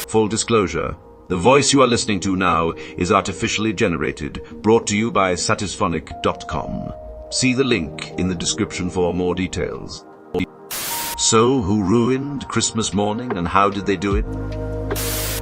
Full disclosure, the voice you are listening to now is artificially generated, brought to you by satisphonic.com. See the link in the description for more details. So, who ruined Christmas morning and how did they do it?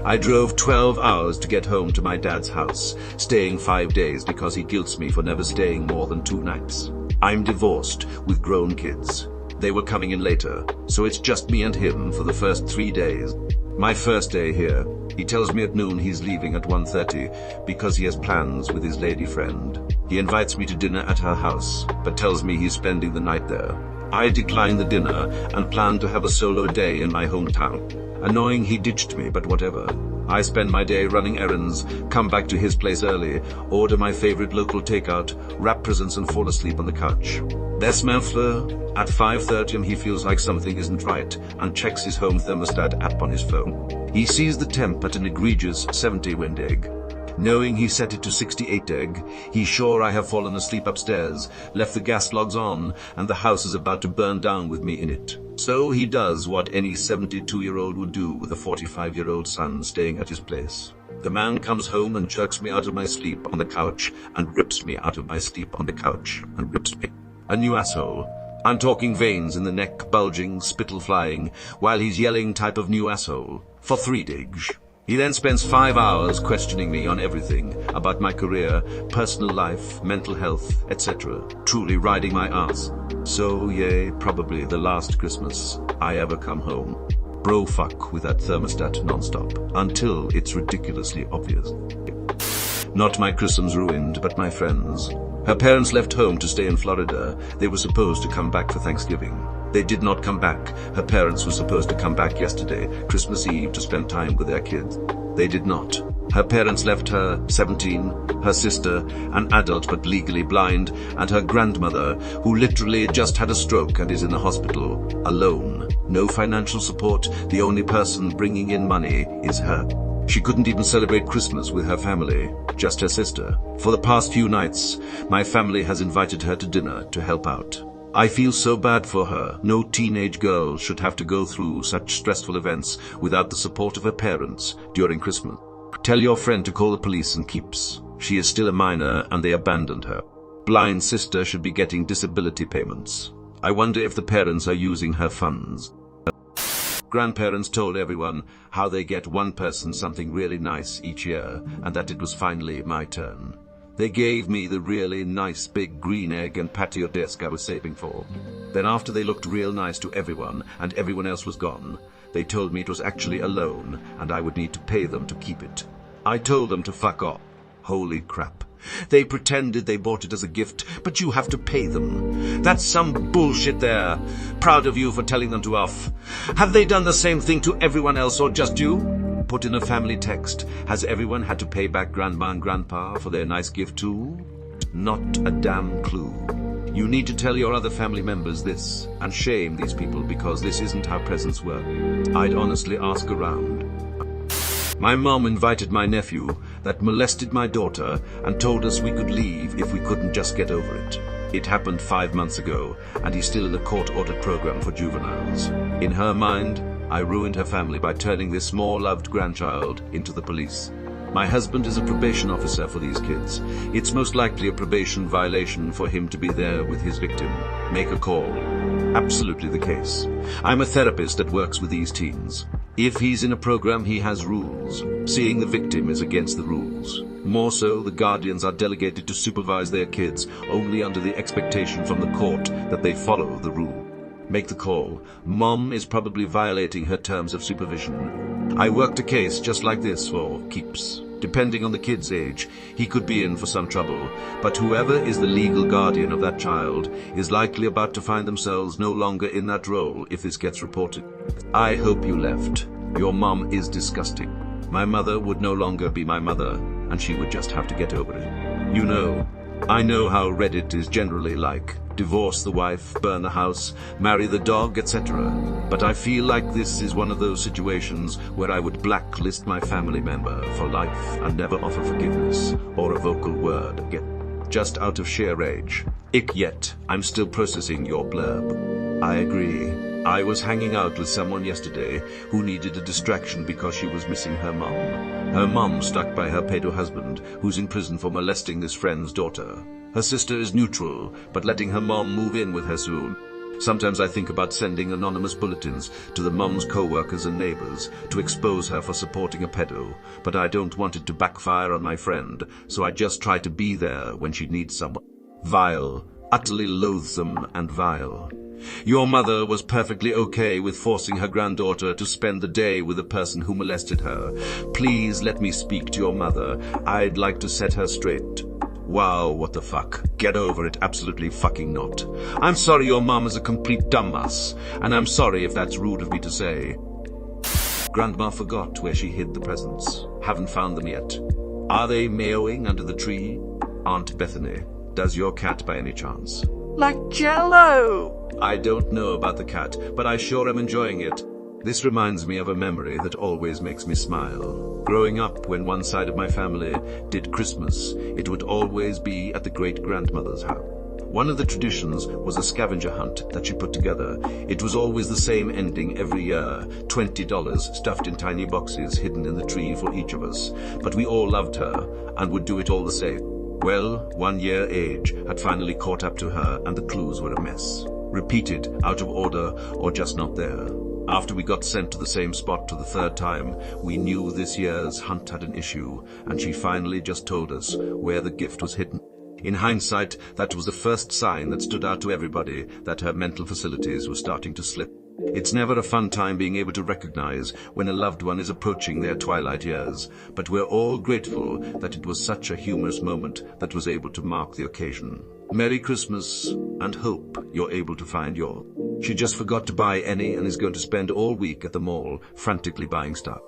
I drove 12 hours to get home to my dad's house, staying 5 days because he guilts me for never staying more than 2 nights. I'm divorced with grown kids. They were coming in later, so it's just me and him for the first 3 days. My first day here, he tells me at noon he's leaving at 1:30 because he has plans with his lady friend. He invites me to dinner at her house, but tells me he's spending the night there. I decline the dinner and plan to have a solo day in my hometown. Annoying he ditched me, but whatever. I spend my day running errands, come back to his place early, order my favorite local takeout, wrap presents and fall asleep on the couch. Des Manfler, at 5:30 he feels like something isn't right and checks his home thermostat app on his phone. He sees the temp at an egregious 70 wind egg. Knowing he set it to 68 egg, he's sure I have fallen asleep upstairs, left the gas logs on, and the house is about to burn down with me in it. So he does what any 72-year-old would do with a 45-year-old son staying at his place. The man comes home and jerks me out of my sleep on the couch and rips me out of my sleep on the couch and rips me. A new asshole. I'm talking veins in the neck bulging, spittle flying, while he's yelling type of new asshole for 3 digs. He then spends 5 hours questioning me on everything about my career, personal life, mental health, etc. Truly riding my ass. So, yay, probably the last Christmas I ever come home. Bro fuck with that thermostat non-stop, until it's ridiculously obvious. Not my Christmas ruined, but my friends. Her parents left home to stay in Florida. They were supposed to come back for Thanksgiving. They did not come back. Her parents were supposed to come back yesterday, Christmas Eve, to spend time with their kids. They did not. Her parents left her, 17, her sister, an adult but legally blind, and her grandmother, who literally just had a stroke and is in the hospital, alone. No financial support. The only person bringing in money is her. She couldn't even celebrate Christmas with her family, just her sister. For the past few nights, my family has invited her to dinner to help out. I feel so bad for her. No teenage girl should have to go through such stressful events without the support of her parents during Christmas. Tell your friend to call the police and keeps. She is still a minor and they abandoned her. Blind sister should be getting disability payments. I wonder if the parents are using her funds. Grandparents told everyone how they get one person something really nice each year and that it was finally my turn. They gave me the really nice big green egg and patio desk I was saving for. Then after they looked real nice to everyone and everyone else was gone, they told me it was actually a loan and I would need to pay them to keep it. I told them to fuck off. Holy crap. They pretended they bought it as a gift, but you have to pay them. That's some bullshit there. Proud of you for telling them to off. Have they done the same thing to everyone else or just you? Put in a family text. Has everyone had to pay back grandma and grandpa for their nice gift too? Not a damn clue. You need to tell your other family members this and shame these people because this isn't how presents work. I'd honestly ask around. My mom invited my nephew that molested my daughter and told us we could leave if we couldn't just get over it. It happened 5 months ago and he's still in a court-ordered program for juveniles. In her mind, I ruined her family by turning this small loved grandchild into the police. My husband is a probation officer for these kids. It's most likely a probation violation for him to be there with his victim. Make a call. Absolutely the case. I'm a therapist that works with these teens. If he's in a program, he has rules. Seeing the victim is against the rules. More so, the guardians are delegated to supervise their kids only under the expectation from the court that they follow the rule. Make the call. Mom is probably violating her terms of supervision. I worked a case just like this for keeps. Depending on the kid's age, he could be in for some trouble, but whoever is the legal guardian of that child is likely about to find themselves no longer in that role if this gets reported. I hope you left. Your mom is disgusting. My mother would no longer be my mother, and she would just have to get over it. You know, I know how Reddit is generally like. Divorce the wife, burn the house, marry the dog, etc. But I feel like this is one of those situations where I would blacklist my family member for life and never offer forgiveness or a vocal word again. Just out of sheer rage. Yet, I'm still processing your blurb. I agree. I was hanging out with someone yesterday who needed a distraction because she was missing her mom. Her mom stuck by her pedo husband, who's in prison for molesting this friend's daughter. Her sister is neutral, but letting her mom move in with her soon. Sometimes I think about sending anonymous bulletins to the mom's co-workers and neighbors to expose her for supporting a pedo, but I don't want it to backfire on my friend, so I just try to be there when she needs someone. Vile, utterly loathsome and vile. Your mother was perfectly okay with forcing her granddaughter to spend the day with the person who molested her. Please let me speak to your mother. I'd like to set her straight. Wow, what the fuck? Get over it, absolutely fucking not. I'm sorry your mom is a complete dumbass, and I'm sorry if that's rude of me to say. Grandma forgot where she hid the presents. Haven't found them yet. Are they meowing under the tree? Aunt Bethany, does your cat by any chance? Like Jello! I don't know about the cat, but I sure am enjoying it. This reminds me of a memory that always makes me smile. Growing up, when one side of my family did Christmas, it would always be at the great-grandmother's house. One of the traditions was a scavenger hunt that she put together. It was always the same ending every year, $20 stuffed in tiny boxes hidden in the tree for each of us. But we all loved her and would do it all the same. Well, 1 year age had finally caught up to her and the clues were a mess. Repeated, out of order, or just not there. After we got sent to the same spot for the third time, we knew this year's hunt had an issue, and she finally just told us where the gift was hidden. In hindsight, that was the first sign that stood out to everybody that her mental facilities were starting to slip. It's never a fun time being able to recognize when a loved one is approaching their twilight years, but we're all grateful that it was such a humorous moment that was able to mark the occasion. Merry Christmas, and hope you're able to find yours. She just forgot to buy any and is going to spend all week at the mall frantically buying stuff.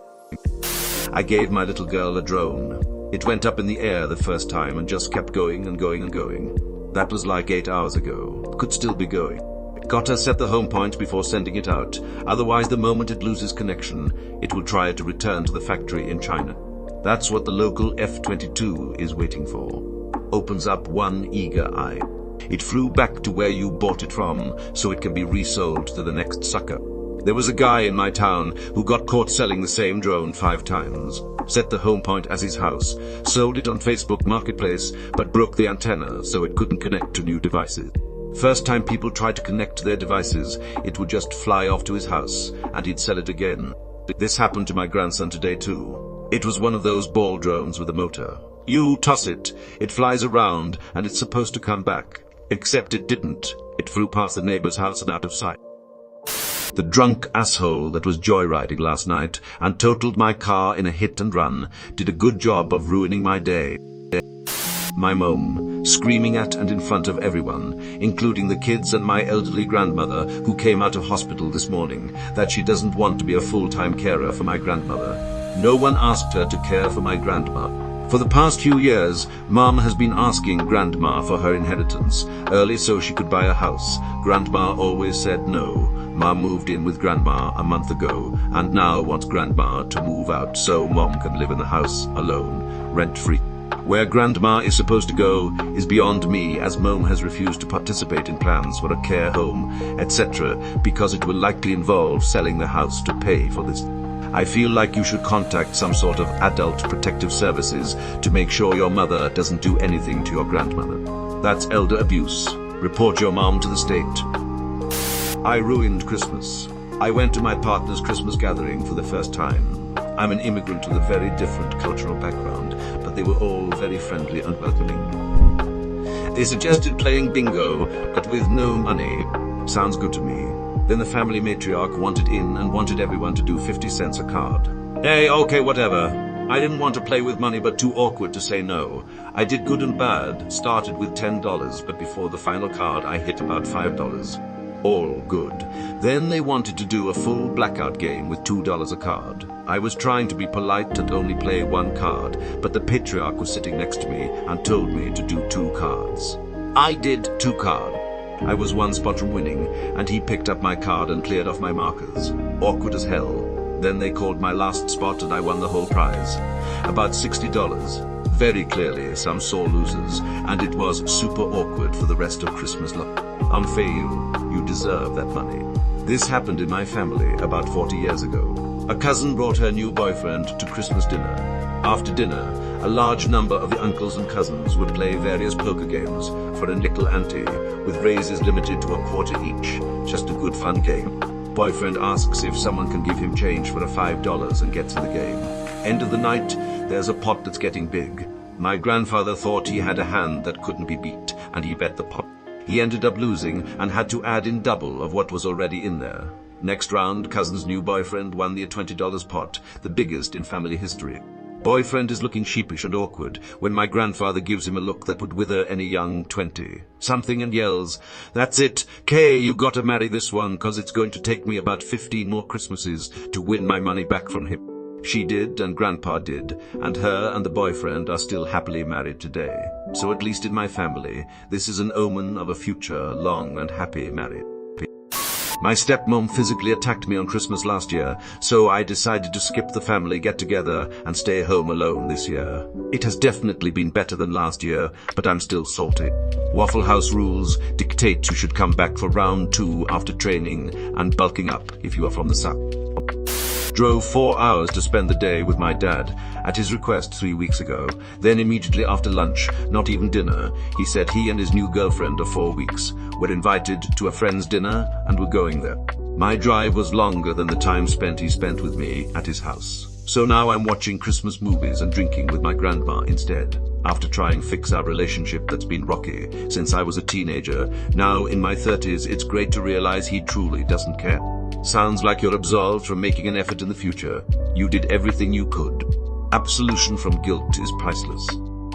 I gave my little girl a drone. It went up in the air the first time and just kept going and going and going. That was like 8 hours ago. Could still be going. Got her set the home point before sending it out. Otherwise, the moment it loses connection, it will try to return to the factory in China. That's what the local F-22 is waiting for. Opens up one eager eye. It flew back to where you bought it from, so it can be resold to the next sucker. There was a guy in my town who got caught selling the same drone 5 times. Set the home point as his house, sold it on Facebook Marketplace, but broke the antenna so it couldn't connect to new devices. First time people tried to connect to their devices, it would just fly off to his house, and he'd sell it again. This happened to my grandson today too. It was one of those ball drones with a motor. You toss it, it flies around, and it's supposed to come back. Except it didn't. It flew past the neighbor's house and out of sight. The drunk asshole that was joyriding last night and totaled my car in a hit and run did a good job of ruining my day. My mom, screaming at and in front of everyone, including the kids and my elderly grandmother who came out of hospital this morning, that she doesn't want to be a full-time carer for my grandmother. No one asked her to care for my grandma. For the past few years, Mom has been asking Grandma for her inheritance, early so she could buy a house. Grandma always said no. Mom moved in with Grandma a month ago, and now wants Grandma to move out so Mom can live in the house alone, rent-free. Where Grandma is supposed to go is beyond me, as Mom has refused to participate in plans for a care home, etc., because it will likely involve selling the house to pay for this. I feel like you should contact some sort of adult protective services to make sure your mother doesn't do anything to your grandmother. That's elder abuse. Report your mom to the state. I ruined Christmas. I went to my partner's Christmas gathering for the first time. I'm an immigrant with a very different cultural background, but they were all very friendly and welcoming. They suggested playing bingo, but with no money. Sounds good to me. Then the family matriarch wanted in and wanted everyone to do 50 cents a card. Hey, okay, whatever. I didn't want to play with money, but too awkward to say no. I did good and bad, started with $10, but before the final card I hit about $5. All good. Then they wanted to do a full blackout game with $2 a card. I was trying to be polite and only play 1 card, but the patriarch was sitting next to me and told me to do 2 cards. I did 2 cards. I was 1 spot from winning, and he picked up my card and cleared off my markers. Awkward as hell. Then they called my last spot and I won the whole prize. About $60. Very clearly some sore losers, and it was super awkward for the rest of Christmas. Unfair you deserve that money. This happened in my family about 40 years ago. A cousin brought her new boyfriend to Christmas dinner. After dinner, a large number of the uncles and cousins would play various poker games for a nickel ante, with raises limited to a quarter each. Just a good fun game. Boyfriend asks if someone can give him change for a $5 and gets in the game. End of the night, there's a pot that's getting big. My grandfather thought he had a hand that couldn't be beat, and he bet the pot. He ended up losing and had to add in double of what was already in there. Next round, cousin's new boyfriend won the $20 pot, the biggest in family history. Boyfriend is looking sheepish and awkward when my grandfather gives him a look that would wither any young 20. Something and yells, "That's it, Kay, you gotta marry this one, 'cause it's going to take me about 15 more Christmases to win my money back from him." She did, and Grandpa did, and her and the boyfriend are still happily married today. So at least in my family, this is an omen of a future long and happy marriage. My stepmom physically attacked me on Christmas last year, so I decided to skip the family get-together and stay home alone this year. It has definitely been better than last year, but I'm still salty. Waffle House rules dictate you should come back for round 2 after training and bulking up if you are from the south. Drove 4 hours to spend the day with my dad, at his request 3 weeks ago. Then immediately after lunch, not even dinner, he said he and his new girlfriend of 4 weeks were invited to a friend's dinner and were going there. My drive was longer than the time he spent with me at his house. So now I'm watching Christmas movies and drinking with my grandma instead. After trying to fix our relationship that's been rocky since I was a teenager, now in my 30s, it's great to realize he truly doesn't care. Sounds like you're absolved from making an effort in the future. You did everything you could. Absolution from guilt is priceless.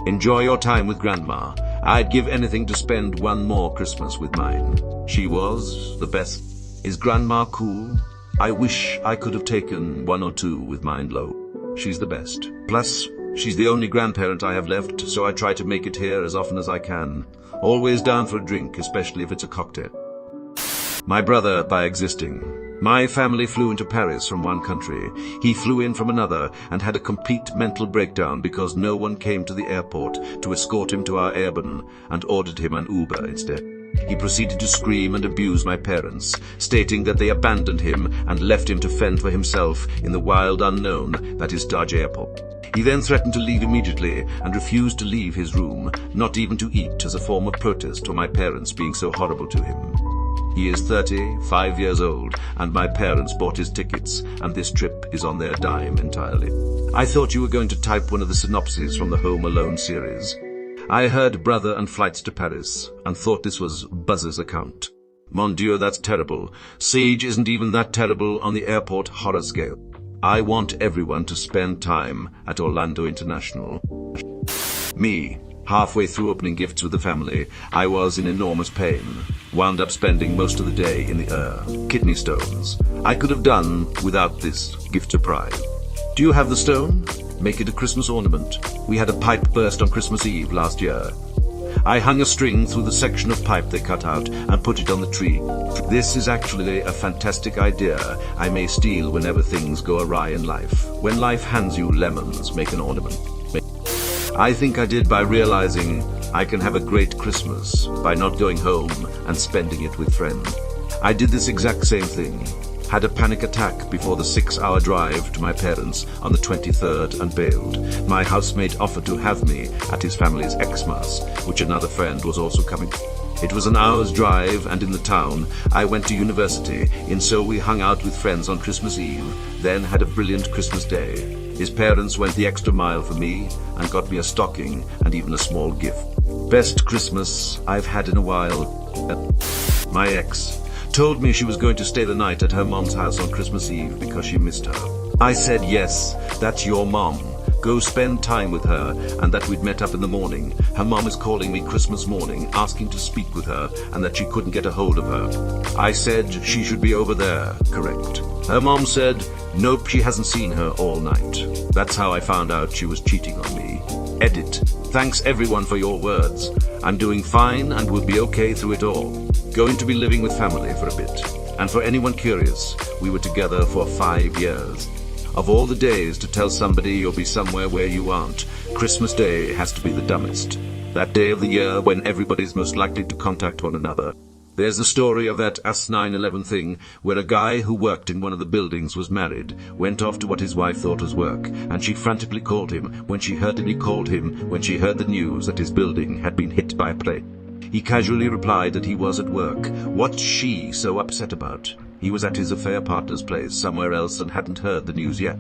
Enjoy your time with Grandma. I'd give anything to spend one more Christmas with mine. She was the best. Is Grandma cool? I wish I could have taken 1 or 2 with mine low. She's the best. Plus, she's the only grandparent I have left, so I try to make it here as often as I can. Always down for a drink, especially if it's a cocktail. My brother by existing. My family flew into Paris from one country. He flew in from another and had a complete mental breakdown because no one came to the airport to escort him to our airbun and ordered him an Uber instead. He proceeded to scream and abuse my parents, stating that they abandoned him and left him to fend for himself in the wild unknown that is Dodge Airport. He then threatened to leave immediately and refused to leave his room, not even to eat, as a form of protest for my parents being so horrible to him. He is 35 years old, and my parents bought his tickets, and this trip is on their dime entirely. I thought you were going to type one of the synopses from the Home Alone series. I heard brother and flights to Paris, and thought this was Buzz's account. Mon Dieu, that's terrible. Siege isn't even that terrible on the airport horror scale. I want everyone to spend time at Orlando International. Me. Halfway through opening gifts with the family, I was in enormous pain. Wound up spending most of the day in the kidney stones. I could have done without this gift surprise. Do you have the stone? Make it a Christmas ornament. We had a pipe burst on Christmas Eve last year. I hung a string through the section of pipe they cut out and put it on the tree. This is actually a fantastic idea I may steal whenever things go awry in life. When life hands you lemons, make an ornament. I think I did by realizing I can have a great Christmas by not going home and spending it with friends. I did this exact same thing. Had a panic attack before the 6-hour drive to my parents on the 23rd and bailed. My housemate offered to have me at his family's Xmas, which another friend was also coming. It was an hour's drive, and in the town, I went to university, and so we hung out with friends on Christmas Eve, then had a brilliant Christmas day. His parents went the extra mile for me and got me a stocking and even a small gift. Best Christmas I've had in a while. My ex told me she was going to stay the night at her mom's house on Christmas Eve because she missed her. I said, yes, that's your mom. Go spend time with her, and that we'd met up in the morning. Her mom is calling me Christmas morning, asking to speak with her, and that she couldn't get a hold of her. I said she should be over there, correct. Her mom said, nope, she hasn't seen her all night. That's how I found out she was cheating on me. Edit. Thanks everyone for your words. I'm doing fine and will be okay through it all. Going to be living with family for a bit. And for anyone curious, we were together for 5 years. Of all the days to tell somebody you'll be somewhere where you aren't, Christmas Day has to be the dumbest. That day of the year when everybody's most likely to contact one another. There's the story of that Ask911 thing, where a guy who worked in one of the buildings was married, went off to what his wife thought was work, and she frantically called him when she heard the news that his building had been hit by a plane. He casually replied that he was at work. What's she so upset about? He was at his affair partner's place somewhere else and hadn't heard the news yet.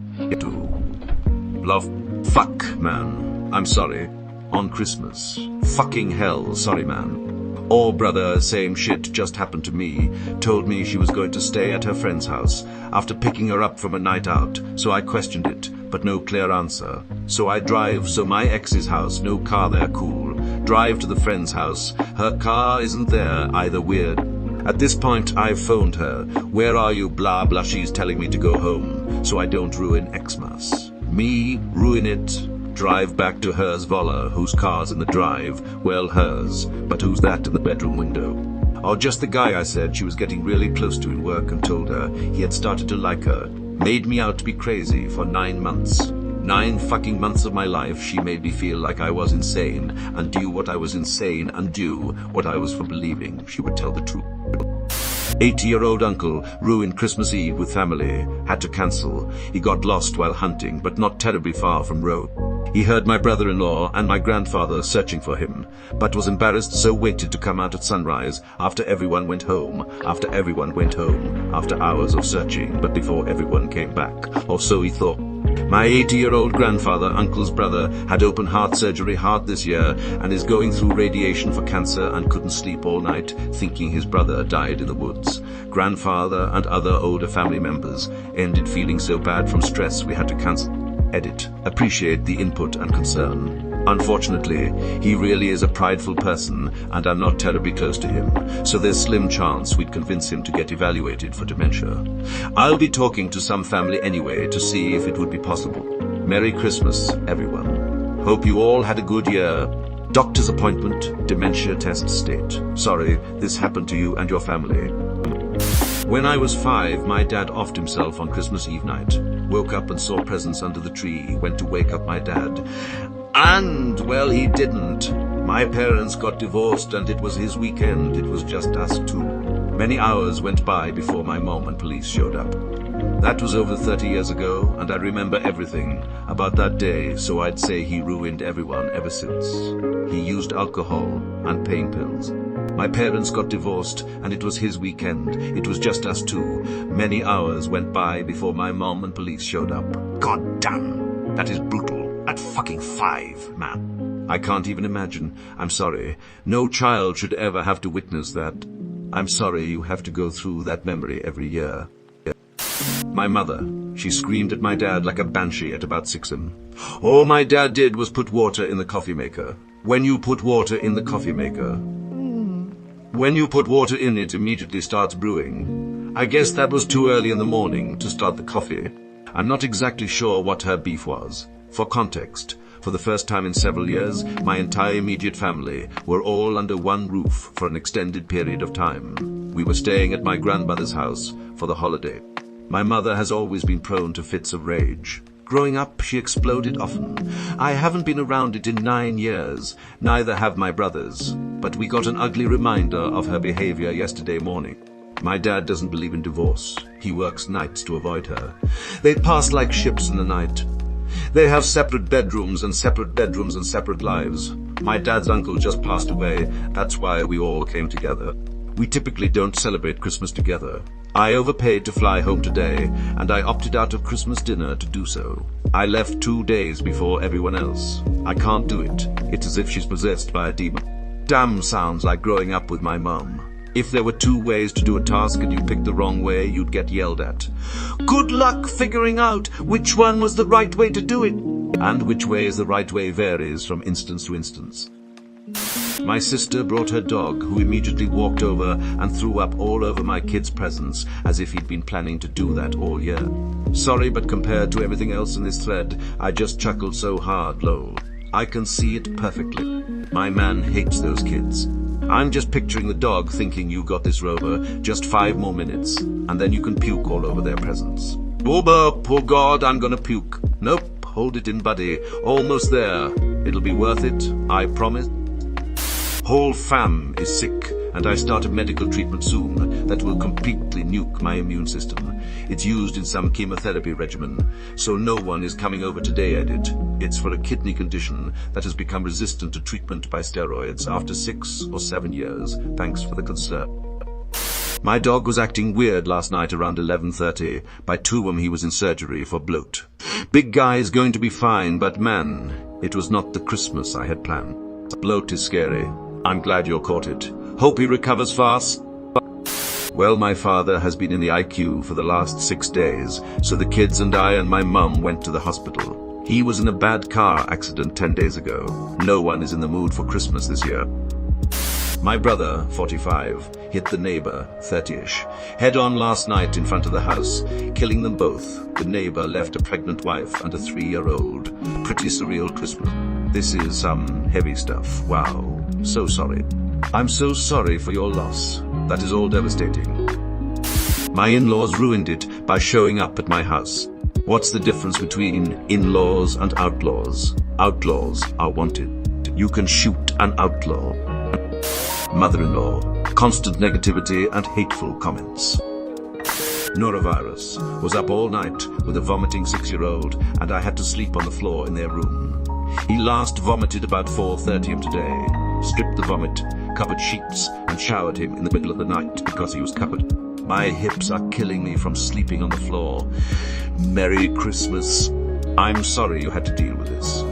Fuck, man. I'm sorry. On Christmas. Fucking hell, sorry, man. Oh, brother, same shit just happened to me. Told me she was going to stay at her friend's house after picking her up from a night out, so I questioned it, but no clear answer. So I drive, my ex's house, no car there, cool. Drive to the friend's house, her car isn't there, either, weird. At this point, I've phoned her. Where are you, blah, blah, she's telling me to go home, so I don't ruin Xmas. Me, ruin it. Drive back to hers Volla, whose car's in the drive. Well, hers, but who's that in the bedroom window? Oh, just the guy I said she was getting really close to in work and told her he had started to like her. Made me out to be crazy for 9 months. 9 fucking months of my life she made me feel like I was insane, and do what I was insane and do what I was for believing she would tell the truth. 80-year-old uncle ruined Christmas Eve with family, had to cancel. He got lost while hunting, but not terribly far from road. He heard my brother-in-law and my grandfather searching for him, but was embarrassed, so waited to come out at sunrise after everyone went home, after hours of searching, but before everyone came back, or so he thought. My 80-year-old grandfather, uncle's brother, had open heart surgery hard this year and is going through radiation for cancer and couldn't sleep all night, thinking his brother died in the woods. Grandfather and other older family members ended feeling so bad from stress we had to cancel. Edit. Appreciate the input and concern. Unfortunately, he really is a prideful person and I'm not terribly close to him, so there's slim chance we'd convince him to get evaluated for dementia. I'll be talking to some family anyway to see if it would be possible. Merry Christmas, everyone. Hope you all had a good year. Doctor's appointment, dementia test state. Sorry, this happened to you and your family. When I was 5, my dad offed himself on Christmas Eve night. Woke up and saw presents under the tree, went to wake up my dad. And, well, he didn't. My parents got divorced and it was his weekend. It was just us two. Many hours went by before my mom and police showed up. That was over 30 years ago, and I remember everything about that day, so I'd say he ruined everyone ever since. He used alcohol and pain pills. My parents got divorced, and it was his weekend. It was just us two. Many hours went by before my mom and police showed up. God damn, that is brutal. At fucking 5, man. I can't even imagine. I'm sorry. No child should ever have to witness that. I'm sorry you have to go through that memory every year. My mother, she screamed at my dad like a banshee at about 6 a.m. All my dad did was put water in the coffee maker. When you put water in the coffee maker, when you put water in, it immediately starts brewing. I guess that was too early in the morning to start the coffee. I'm not exactly sure what her beef was. For context, for the first time in several years, my entire immediate family were all under one roof for an extended period of time. We were staying at my grandmother's house for the holiday. My mother has always been prone to fits of rage. Growing up, she exploded often. I haven't been around it in 9 years, neither have my brothers, but we got an ugly reminder of her behavior yesterday morning. My dad doesn't believe in divorce. He works nights to avoid her. They pass like ships in the night. They have separate bedrooms and separate lives. My dad's uncle just passed away. That's why we all came together. We typically don't celebrate Christmas together. I overpaid to fly home today, and I opted out of Christmas dinner to do so. I left 2 days before everyone else. I can't do it. It's as if she's possessed by a demon. Damn sounds like growing up with my mum. If there were 2 ways to do a task and you picked the wrong way, you'd get yelled at. Good luck figuring out which one was the right way to do it. And which way is the right way varies from instance to instance. My sister brought her dog, who immediately walked over and threw up all over my kid's presents, as if he'd been planning to do that all year. Sorry, but compared to everything else in this thread, I just chuckled so hard, lol. I can see it perfectly. My man hates those kids. I'm just picturing the dog thinking you got this, Rover, just 5 more minutes, and then you can puke all over their presents. Oh burp, oh God, I'm gonna puke. Nope, hold it in, buddy. Almost there. It'll be worth it, I promise. Whole fam is sick. and I start a medical treatment soon that will completely nuke my immune system. It's used in some chemotherapy regimen, so no one is coming over today, Edit. It's for a kidney condition that has become resistant to treatment by steroids after 6 or 7 years. Thanks for the concern. My dog was acting weird last night around 11:30. By 2 he was in surgery for bloat. Big guy is going to be fine, but man, it was not the Christmas I had planned. Bloat is scary. I'm glad you caught it. Hope he recovers fast. Well, my father has been in the IQ for the last 6 days, so the kids and I and my mum went to the hospital. He was in a bad car accident 10 days ago. No one is in the mood for Christmas this year. My brother, 45, hit the neighbor, 30-ish, head-on last night in front of the house, killing them both. The neighbor left a pregnant wife and a 3-year-old. Pretty surreal Christmas. This is some heavy stuff. Wow. So sorry. I'm so sorry for your loss. That is all devastating. My in-laws ruined it by showing up at my house. What's the difference between in-laws and outlaws? Outlaws are wanted. You can shoot an outlaw. Mother-in-law, constant negativity and hateful comments. Norovirus was up all night with a vomiting 6-year-old, and I had to sleep on the floor in their room. He last vomited about 4:30 today. Stripped the vomit, covered sheets, and showered him in the middle of the night because he was covered. My hips are killing me from sleeping on the floor. Merry Christmas. I'm sorry you had to deal with this.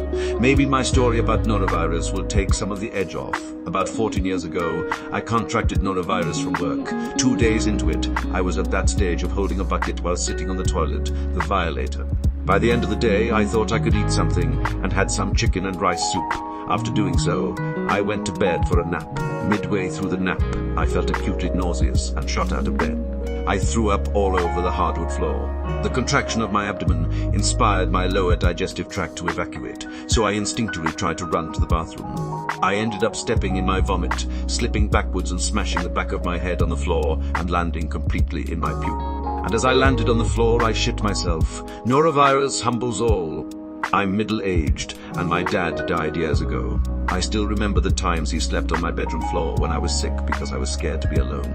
Maybe my story about norovirus will take some of the edge off. About 14 years ago, I contracted norovirus from work. 2 days into it, I was at that stage of holding a bucket while sitting on the toilet, the violator. By the end of the day, I thought I could eat something and had some chicken and rice soup. After doing so, I went to bed for a nap. Midway through the nap, I felt acutely nauseous and shot out of bed. I threw up all over the hardwood floor. The contraction of my abdomen inspired my lower digestive tract to evacuate, so I instinctively tried to run to the bathroom. I ended up stepping in my vomit, slipping backwards and smashing the back of my head on the floor and landing completely in my puke. And as I landed on the floor, I shit myself. Norovirus humbles all. I'm middle-aged, and my dad died years ago. I still remember the times he slept on my bedroom floor when I was sick because I was scared to be alone.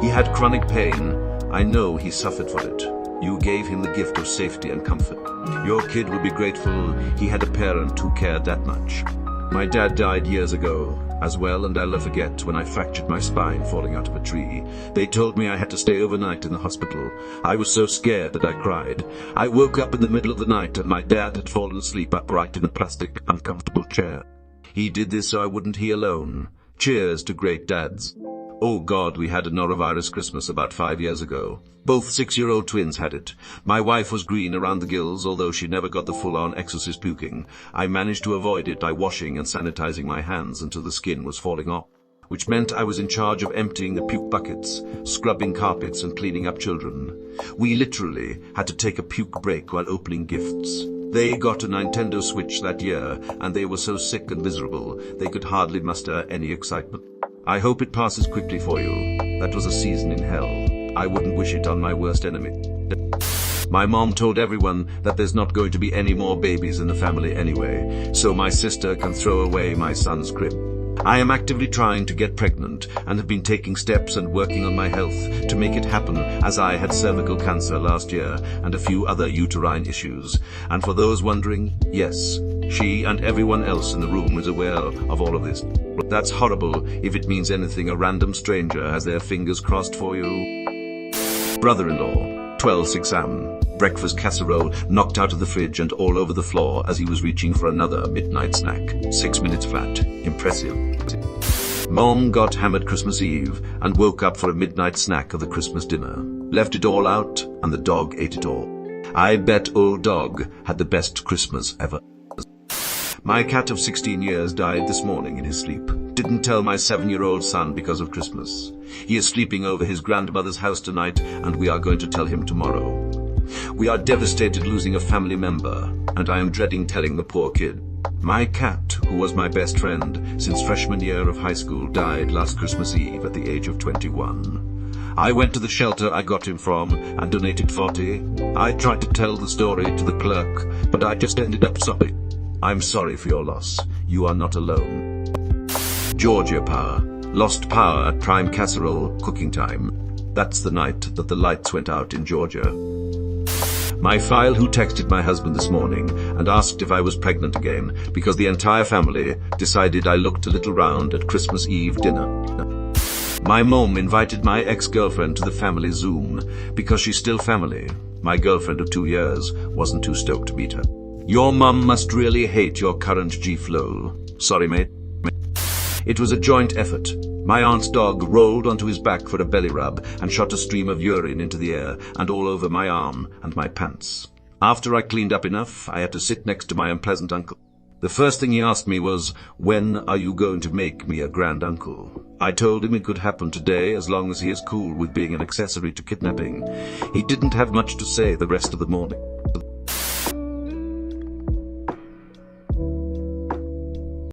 He had chronic pain. I know he suffered for it. You gave him the gift of safety and comfort. Your kid will be grateful he had a parent who cared that much. My dad died years ago as well, and I'll never forget when I fractured my spine falling out of a tree. They told me I had to stay overnight in the hospital. I was so scared that I cried. I woke up in the middle of the night and my dad had fallen asleep upright in a plastic, uncomfortable chair. He did this so I wouldn't he alone. Cheers to great dads. Oh God, we had a norovirus Christmas about 5 years ago. Both 6-year-old twins had it. My wife was green around the gills, although she never got the full-on exorcist puking. I managed to avoid it by washing and sanitizing my hands until the skin was falling off, which meant I was in charge of emptying the puke buckets, scrubbing carpets and cleaning up children. We literally had to take a puke break while opening gifts. They got a Nintendo Switch that year, and they were so sick and miserable they could hardly muster any excitement. I hope it passes quickly for you. That was a season in hell. I wouldn't wish it on my worst enemy. My mom told everyone that there's not going to be any more babies in the family anyway, so my sister can throw away my son's crib. I am actively trying to get pregnant and have been taking steps and working on my health to make it happen, as I had cervical cancer last year and a few other uterine issues. And for those wondering, yes, she and everyone else in the room is aware of all of this. But that's horrible if it means anything. A random stranger has their fingers crossed for you. Brother-in-law, 12's exam, breakfast casserole knocked out of the fridge and all over the floor as he was reaching for another midnight snack. 6 minutes flat. Impressive. Mom got hammered Christmas Eve and woke up for a midnight snack of the Christmas dinner. Left it all out and the dog ate it all. I bet old dog had the best Christmas ever. My cat of 16 years died this morning in his sleep. Didn't tell my 7-year-old son because of Christmas. He is sleeping over his grandmother's house tonight, and we are going to tell him tomorrow. We are devastated losing a family member, and I am dreading telling the poor kid. My cat, who was my best friend since freshman year of high school, died last Christmas Eve at the age of 21. I went to the shelter I got him from and donated 40. I tried to tell the story to the clerk, but I just ended up sobbing. I'm sorry for your loss. You are not alone. Georgia Power. Lost power at prime casserole cooking time. That's the night that the lights went out in Georgia. My file who texted my husband this morning and asked if I was pregnant again because the entire family decided I looked a little round at Christmas Eve dinner. My mom invited my ex-girlfriend to the family Zoom because she's still family. My girlfriend of 2 years wasn't too stoked to meet her. Your mum must really hate your current G-flow. Sorry, mate. It was a joint effort. My aunt's dog rolled onto his back for a belly rub and shot a stream of urine into the air and all over my arm and my pants. After I cleaned up enough, I had to sit next to my unpleasant uncle. The first thing he asked me was, "When are you going to make me a grand uncle?" I told him it could happen today as long as he is cool with being an accessory to kidnapping. He didn't have much to say the rest of the morning.